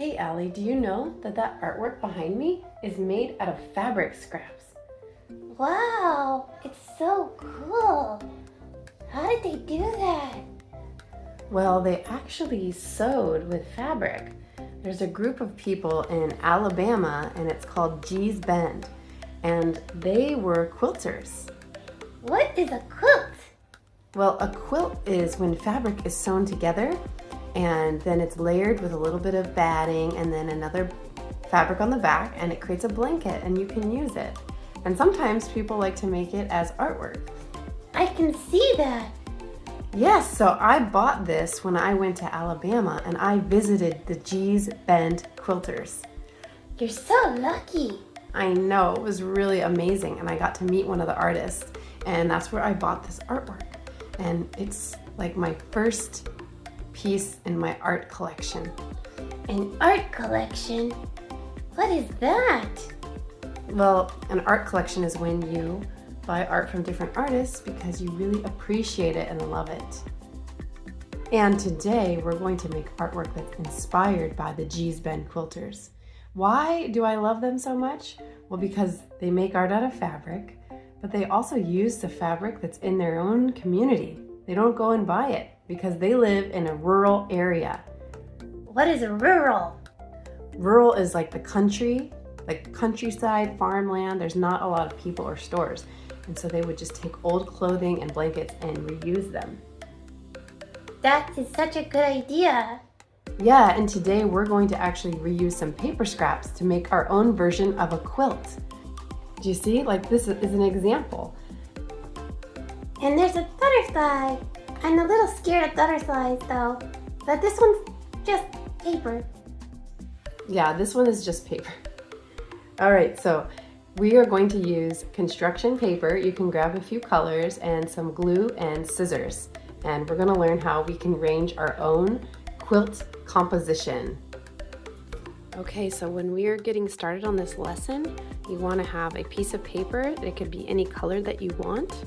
Hey Allie, do you know that artwork behind me is made out of fabric scraps? Wow, it's so cool. How did they do that? Well, they actually sewed with fabric. There's a group of people in Alabama and it's called Gee's Bend, and they were quilters. What is a quilt? Well, a quilt is when fabric is sewn together and then it's layered with a little bit of batting and then another fabric on the back, and it creates a blanket and you can use it. And sometimes people like to make it as artwork. I can see that. Yes, so I bought this when I went to Alabama and I visited the Gee's Bend Quilters. You're so lucky. I know, it was really amazing, and I got to meet one of the artists, and that's where I bought this artwork. And it's like my first piece in my art collection. An art collection? What is that? Well, an art collection is when you buy art from different artists because you really appreciate it and love it. And today we're going to make artwork that's inspired by the Gee's Bend Quilters. Why do I love them so much? Well, because they make art out of fabric, but they also use the fabric that's in their own community. They don't go and buy it because they live in a rural area. What is rural? Rural is like the country, like countryside, farmland. There's not a lot of people or stores. And so they would just take old clothing and blankets and reuse them. That is such a good idea. Yeah, and today we're going to actually reuse some paper scraps to make our own version of a quilt. Do you see? Like, this is an example. And there's a butterfly. I'm a little scared of butterflies though, but this one's just paper. Yeah, this one is just paper. All right, so we are going to use construction paper. You can grab a few colors and some glue and scissors. And we're gonna learn how we can arrange our own quilt composition. Okay, so when we are getting started on this lesson, you wanna have a piece of paper. It could be any color that you want.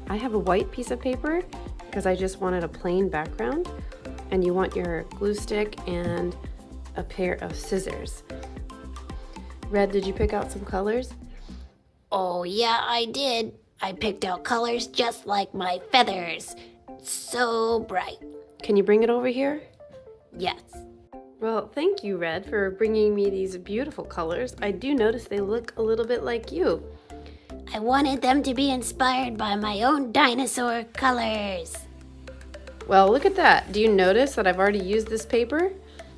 I have a white piece of paper because I just wanted a plain background. And you want your glue stick and a pair of scissors. Red, did you pick out some colors? Oh yeah, I did. I picked out colors just like my feathers. So bright. Can you bring it over here? Yes. Well, thank you, Red, for bringing me these beautiful colors. I do notice they look a little bit like you. I wanted them to be inspired by my own dinosaur colors. Well, look at that. Do you notice that I've already used this paper?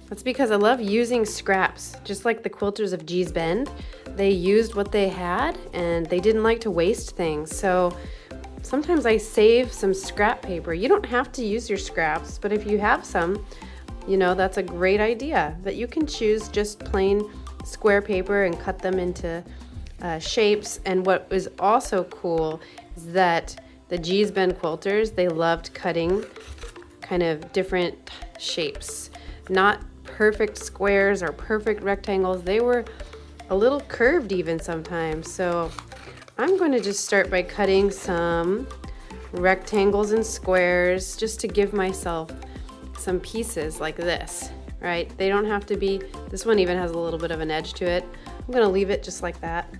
That's because I love using scraps. Just like the quilters of Gee's Bend, they used what they had and they didn't like to waste things. So sometimes I save some scrap paper. You don't have to use your scraps, but if you have some, you know, that's a great idea. But you can choose just plain square paper and cut them into shapes. And what is also cool is that the Gee's Bend quilters, they loved cutting kind of different shapes. Not perfect squares or perfect rectangles. They were a little curved even sometimes. So I'm going to just start by cutting some rectangles and squares just to give myself some pieces like this, right? They don't have to be, this one even has a little bit of an edge to it. I'm going to leave it just like that.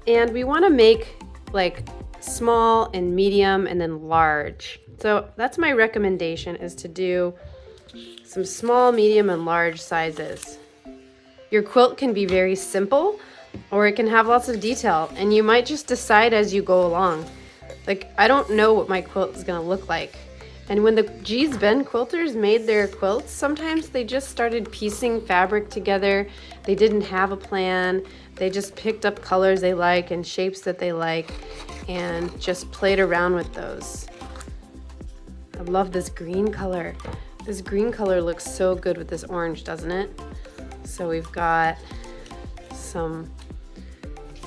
And we want to make like small and medium and then large. So that's my recommendation, is to do some small, medium, and large sizes. Your quilt can be very simple or it can have lots of detail, and you might just decide as you go along. Like, I don't know what my quilt is gonna look like. And when the Gee's Bend quilters made their quilts, sometimes they just started piecing fabric together. They didn't have a plan. They just picked up colors they like and shapes that they like and just played around with those. I love this green color. This green color looks so good with this orange, doesn't it? So we've got some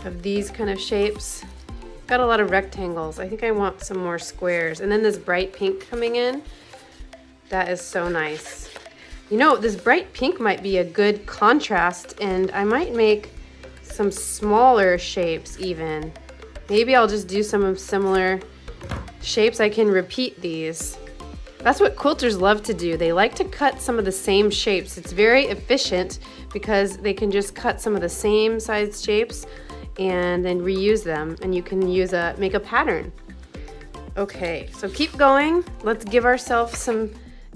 of these kind of shapes. Got a lot of rectangles. I think I want some more squares. And then this bright pink coming in. That is so nice. You know, this bright pink might be a good contrast, and I might make some smaller shapes even. Maybe I'll just do some of similar shapes. I can repeat these. That's what quilters love to do. They like to cut some of the same shapes. It's very efficient because they can just cut some of the same size shapes and then reuse them, and you can make a pattern. Okay, so keep going. Let's give ourselves some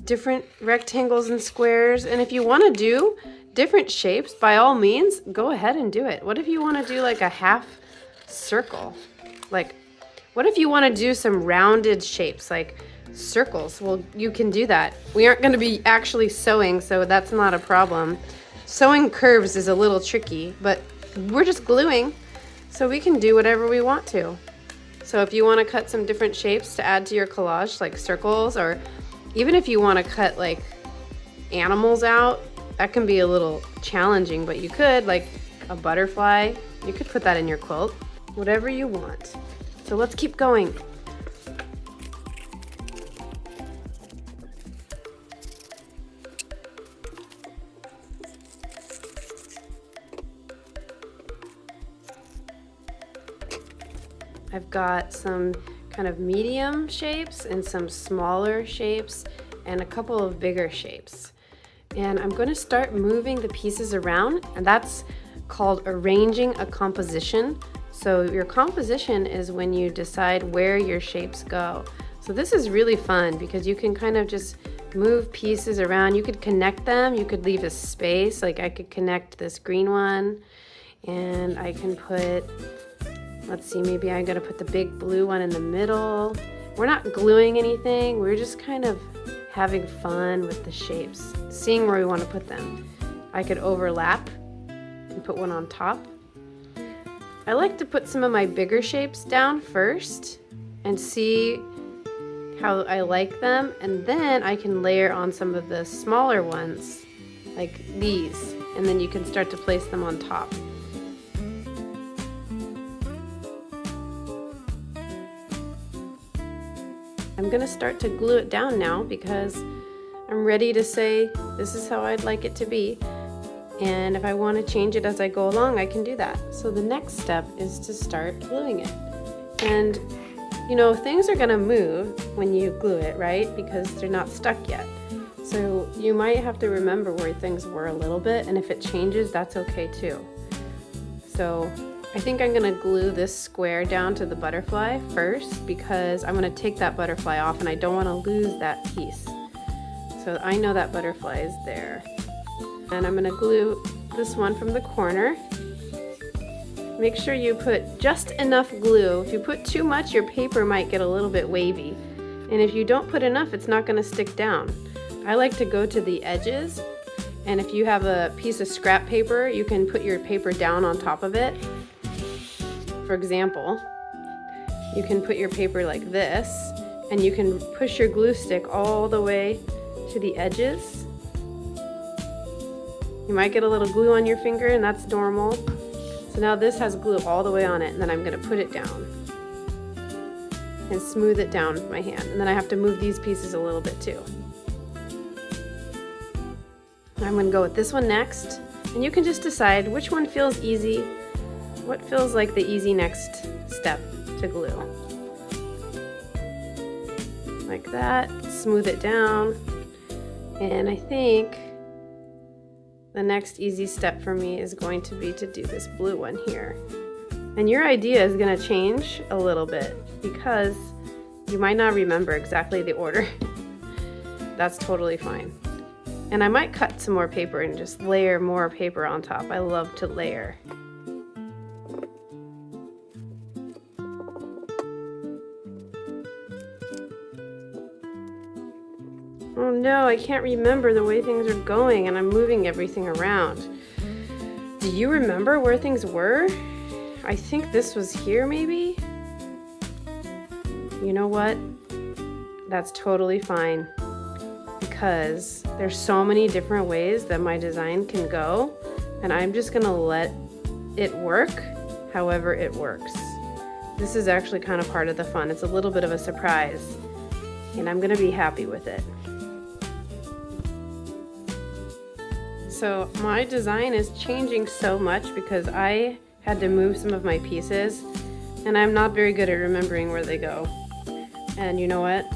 different rectangles and squares, and if you want to do different shapes, by all means, go ahead and do it. What if you want to do like a half circle? Like, what if you want to do some rounded shapes like circles? Well, you can do that. We aren't going to be actually sewing, so that's not a problem. Sewing curves is a little tricky, but we're just gluing, so we can do whatever we want to. So if you want to cut some different shapes to add to your collage, like circles, or even if you want to cut like animals out, that can be a little challenging, but you could, like a butterfly, you could put that in your quilt, whatever you want. So let's keep going. I've got some kind of medium shapes and some smaller shapes and a couple of bigger shapes. And I'm going to start moving the pieces around, and that's called arranging a composition. So your composition is when you decide where your shapes go. So this is really fun because you can kind of just move pieces around. You could connect them, you could leave a space, like I could connect this green one, and I can put, let's see, maybe I'm gonna put the big blue one in the middle. We're not gluing anything, we're just kind of having fun with the shapes, seeing where we want to put them. I could overlap and put one on top. I like to put some of my bigger shapes down first and see how I like them, and then I can layer on some of the smaller ones like these, and then you can start to place them on top. I'm gonna start to glue it down now because I'm ready to say this is how I'd like it to be, and if I want to change it as I go along, I can do that. So the next step is to start gluing it. And you know, things are gonna move when you glue it, right? Because they're not stuck yet. So you might have to remember where things were a little bit, and if it changes, that's okay too. So I think I'm gonna glue this square down to the butterfly first because I'm gonna take that butterfly off and I don't wanna lose that piece. So I know that butterfly is there. And I'm gonna glue this one from the corner. Make sure you put just enough glue. If you put too much, your paper might get a little bit wavy. And if you don't put enough, it's not gonna stick down. I like to go to the edges, and if you have a piece of scrap paper, you can put your paper down on top of it. For example, you can put your paper like this, and you can push your glue stick all the way to the edges. You might get a little glue on your finger, and that's normal. So now this has glue all the way on it, and then I'm gonna put it down and smooth it down with my hand. And then I have to move these pieces a little bit too. I'm gonna go with this one next, and you can just decide which one feels easy, what feels like the easy next step to glue. Like that, smooth it down. And I think the next easy step for me is going to be to do this blue one here. And your idea is gonna change a little bit because you might not remember exactly the order. That's totally fine. And I might cut some more paper and just layer more paper on top. I love to layer. Oh no, I can't remember the way things are going and I'm moving everything around. Do you remember where things were? I think this was here maybe? You know what? That's totally fine because there's so many different ways that my design can go, and I'm just gonna let it work however it works. This is actually kind of part of the fun. It's a little bit of a surprise, and I'm gonna be happy with it. So my design is changing so much because I had to move some of my pieces, and I'm not very good at remembering where they go. And you know what?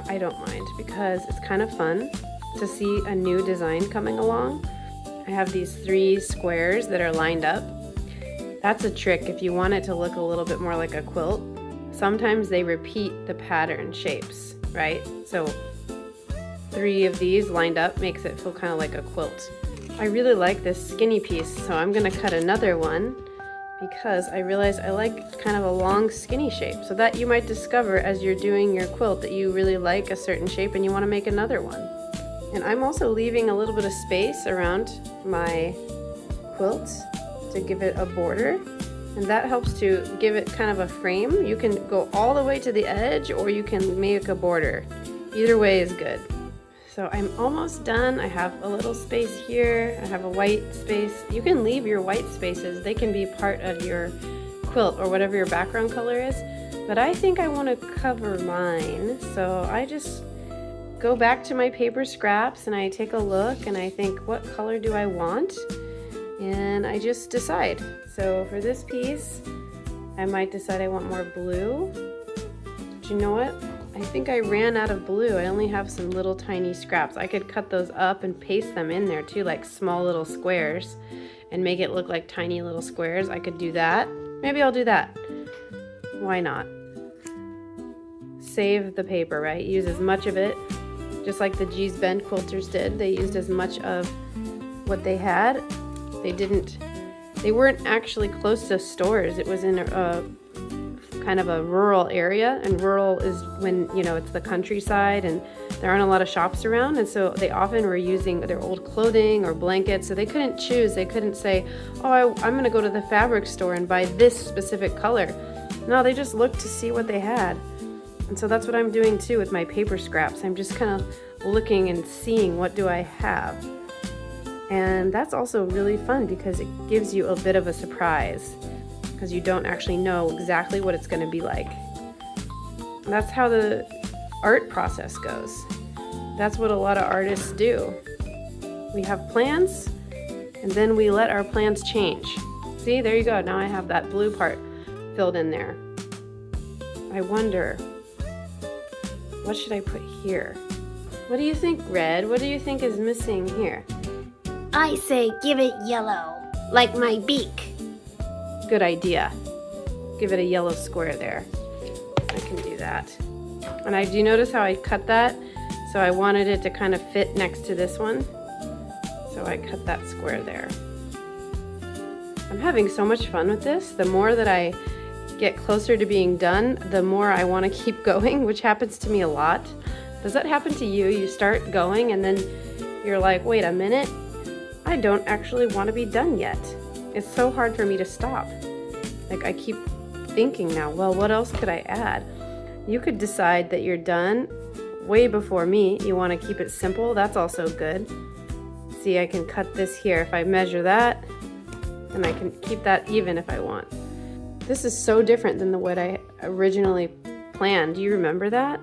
I don't mind because it's kind of fun to see a new design coming along. I have these 3 squares that are lined up. That's a trick if you want it to look a little bit more like a quilt. Sometimes they repeat the pattern shapes, right? So 3 of these lined up makes it feel kind of like a quilt. I really like this skinny piece, so I'm gonna cut another one because I realize I like kind of a long skinny shape. So that you might discover as you're doing your quilt that you really like a certain shape and you want to make another one. And I'm also leaving a little bit of space around my quilt to give it a border, and that helps to give it kind of a frame. You can go all the way to the edge or you can make a border. Either way is good. So I'm almost done. I have a little space here. I have a white space. You can leave your white spaces. They can be part of your quilt or whatever your background color is. But I think I want to cover mine. So I just go back to my paper scraps and I take a look and I think, what color do I want? And I just decide. So for this piece, I might decide I want more blue. But you know what? I think I ran out of blue. I only have some little tiny scraps. I could cut those up and paste them in there too, like small little squares, and make it look like tiny little squares. I could do that. Maybe I'll do that. Why not? Save the paper, right? Use as much of it, just like the G's Bend quilters did. They used as much of what they had. They weren't actually close to stores. It was in a kind of a rural area, and rural is when, you know, it's the countryside and there aren't a lot of shops around, and so they often were using their old clothing or blankets, so they couldn't choose. They couldn't say, oh, I'm going to go to the fabric store and buy this specific color. No, they just looked to see what they had. And so that's what I'm doing too with my paper scraps. I'm just kind of looking and seeing what do I have. And that's also really fun because it gives you a bit of a surprise, because you don't actually know exactly what it's going to be like. And that's how the art process goes. That's what a lot of artists do. We have plans, and then we let our plans change. See, there you go. Now I have that blue part filled in there. I wonder, what should I put here? What do you think, Red? What do you think is missing here? I say give it yellow, like my beak. Good idea. Give it a yellow square there. I can do that. And do you notice how I cut that? So I wanted it to kind of fit next to this one. So I cut that square there. I'm having so much fun with this. The more that I get closer to being done, the more I want to keep going, which happens to me a lot. Does that happen to you? You start going and then you're like, wait a minute, I don't actually want to be done yet. It's so hard for me to stop. Like, I keep thinking now, well, what else could I add? You could decide that you're done way before me. You want to keep it simple. That's also good. See, I can cut this here if I measure that, and I can keep that even if I want. This is so different than what I originally planned. Do you remember that?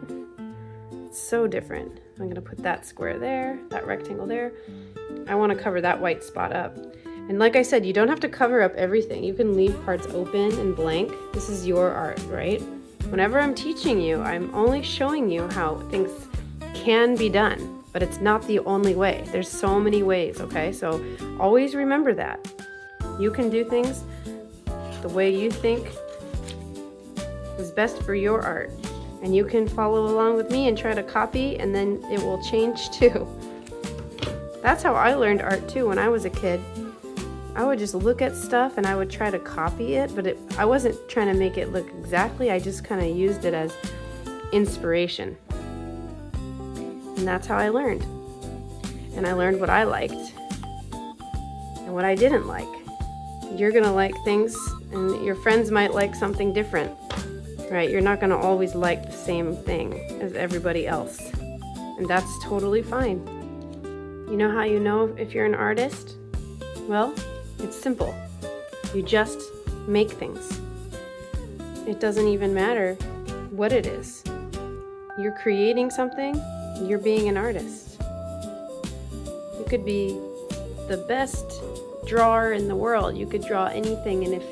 It's so different. I'm going to put that square there, that rectangle there. I want to cover that white spot up. And like I said, you don't have to cover up everything. You can leave parts open and blank. This is your art, right? Whenever I'm teaching you, I'm only showing you how things can be done, but it's not the only way. There's so many ways, okay? So always remember that. You can do things the way you think is best for your art. And you can follow along with me and try to copy, and then it will change too. That's how I learned art too when I was a kid. I would just look at stuff and I would try to copy it, but I wasn't trying to make it look exactly. I just kind of used it as inspiration. And that's how I learned. And I learned what I liked and what I didn't like. You're gonna like things, and your friends might like something different, right? You're not gonna always like the same thing as everybody else. And that's totally fine. You know how you know if you're an artist? Well, it's simple. You just make things. It doesn't even matter what it is. You're creating something, you're being an artist. You could be the best drawer in the world. You could draw anything, and if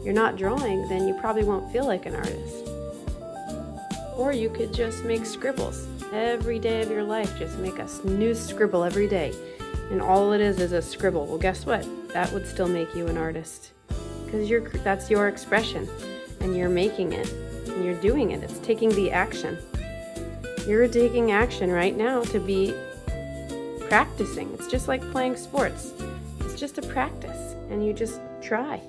you're not drawing, then you probably won't feel like an artist. Or you could just make scribbles every day of your life. Just make a new scribble every day. And all it is a scribble. Well, guess what? That would still make you an artist. Because that's your expression. And you're making it. And you're doing it. It's taking the action. You're taking action right now to be practicing. It's just like playing sports. It's just a practice. And you just try.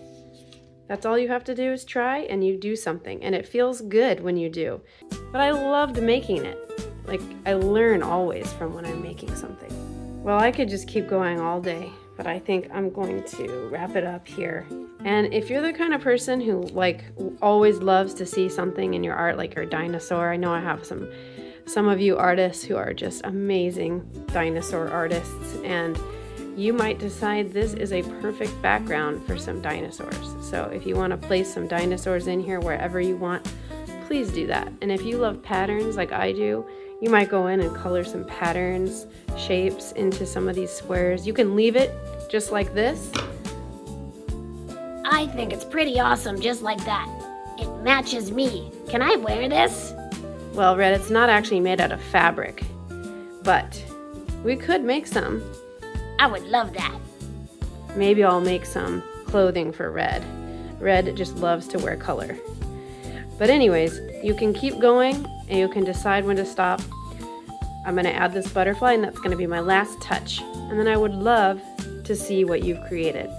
That's all you have to do is try, and you do something. And it feels good when you do. But I loved making it. Like, I learn always from when I'm making something. Well, I could just keep going all day, but I think I'm going to wrap it up here. And if you're the kind of person who like always loves to see something in your art, like your dinosaur, I know I have some of you artists who are just amazing dinosaur artists, and you might decide this is a perfect background for some dinosaurs. So if you want to place some dinosaurs in here wherever you want, please do that. And if you love patterns like I do, you might go in and color some patterns, shapes into some of these squares. You can leave it just like this. I think it's pretty awesome just like that. It matches me. Can I wear this? Well, Red, it's not actually made out of fabric, but we could make some. I would love that. Maybe I'll make some clothing for Red. Red just loves to wear color. But anyways, you can keep going and you can decide when to stop. I'm going to add this butterfly, and that's going to be my last touch. And then I would love to see what you've created.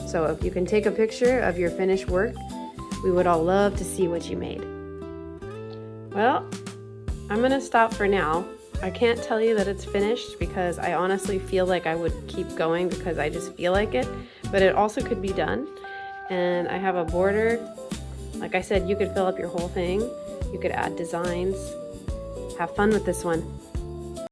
So if you can take a picture of your finished work, we would all love to see what you made. Well, I'm going to stop for now. I can't tell you that it's finished because I honestly feel like I would keep going because I just feel like it, but it also could be done. And I have a border. Like I said, you could fill up your whole thing. You could add designs. Have fun with this one.